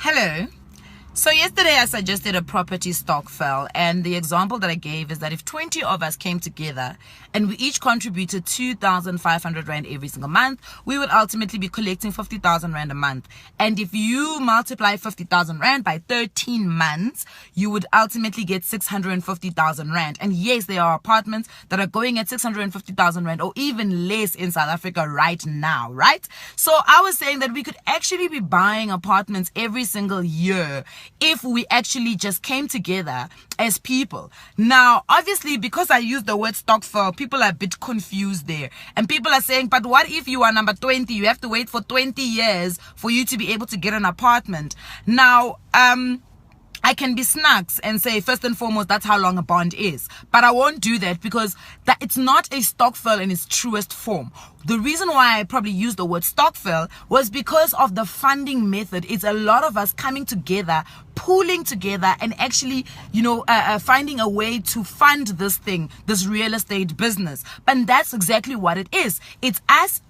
Hello. So yesterday I suggested a property Stokvel, and the example that I gave is that if 20 of us came together and we each contributed 2,500 Rand every single month, we would ultimately be collecting 50,000 Rand a month. And if you multiply 50,000 Rand by 13 months, you would ultimately get 650,000 Rand. And yes, there are apartments that are going at 650,000 Rand or even less in South Africa right now, right? So I was saying that we could actually be buying apartments every single year if we actually just came together as people. Now, obviously, because I used the word Stokvel, people are a bit confused there. And people are saying, but what if you are number 20? You have to wait for 20 years for you to be able to get an apartment. Now, I can be snacks and say, first and foremost, that's how long a bond is. But I won't do that because it's not a Stokvel in its truest form. The reason why I probably used the word Stokvel was because of the funding method. It's a lot of us coming together, pooling together, and actually, finding a way to fund this thing, this real estate business. And that's exactly what it is. It's us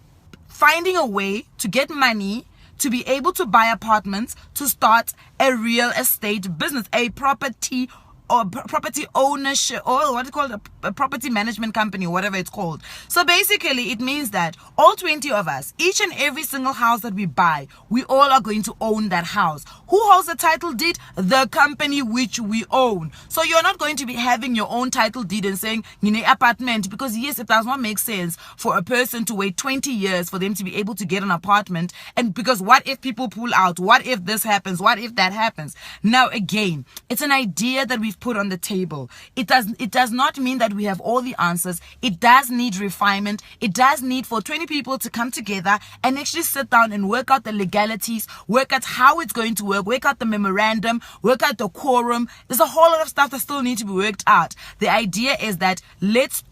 finding a way to get money to be able to buy apartments, to start a real estate business, a property or property ownership, or what is called a property management company, or whatever it's called. So basically, it means that all 20 of us, each and every single house that we buy, we all are going to own that house. Who holds the title deed? The company which we own. So you're not going to be having your own title deed and saying, apartment, because yes, it does not make sense for a person to wait 20 years for them to be able to get an apartment. And because what if people pull out? What if this happens? What if that happens? Now, again, it's an idea that we've put on the table. It does not mean that we have all the answers. It does need refinement. It does need for 20 people to come together and actually sit down and work out the legalities, work out how it's going to work out the memorandum, work out the quorum. There's a whole lot of stuff that still need to be worked out. The idea is that let's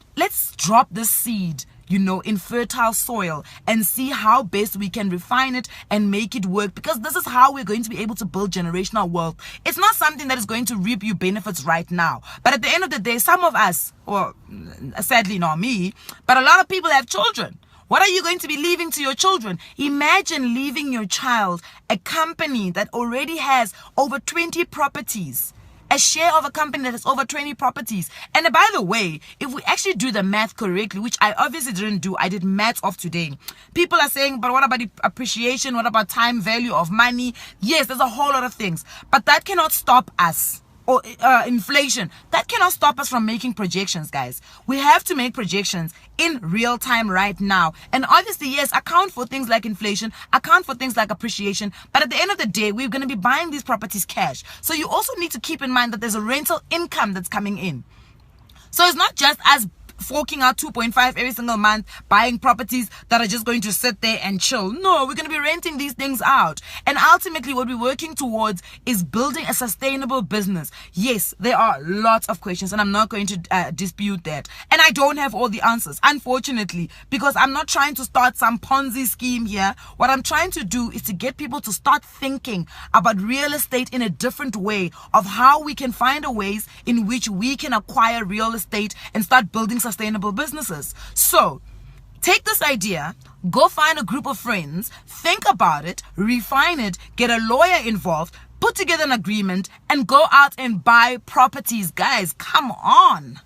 drop the seed in fertile soil and see how best we can refine it and make it work, because this is how we're going to be able to build generational wealth. It's not something that is going to reap you benefits right now, but at the end of the day, some of us, or sadly not me, but a lot of people have children. What are you going to be leaving to your children? Imagine leaving your child a company that already has over 20 properties. A share of a company that has over 20 properties. And by the way, if we actually do the math correctly, which I obviously didn't do, I did math of today. People are saying, but what about the appreciation? What about time value of money? Yes, there's a whole lot of things. But that cannot stop us. Or inflation. That cannot stop us from making projections, guys. We have to make projections in real time right now. And obviously, yes, account for things like inflation, account for things like appreciation. But at the end of the day, we're going to be buying these properties cash. So you also need to keep in mind that there's a rental income that's coming in. So it's not just us forking out 2.5 every single month, buying properties that are just going to sit there and chill. No, we're going to be renting these things out. And ultimately, what we're working towards is building a sustainable business. Yes, there are lots of questions, and I'm not going to dispute that. And I don't have all the answers, unfortunately, because I'm not trying to start some Ponzi scheme here. What I'm trying to do is to get people to start thinking about real estate in a different way, of how we can find a ways in which we can acquire real estate and start building sustainable businesses. So take this idea, go find a group of friends, think about it, refine it, get a lawyer involved, put together an agreement, and go out and buy properties. Guys, come on.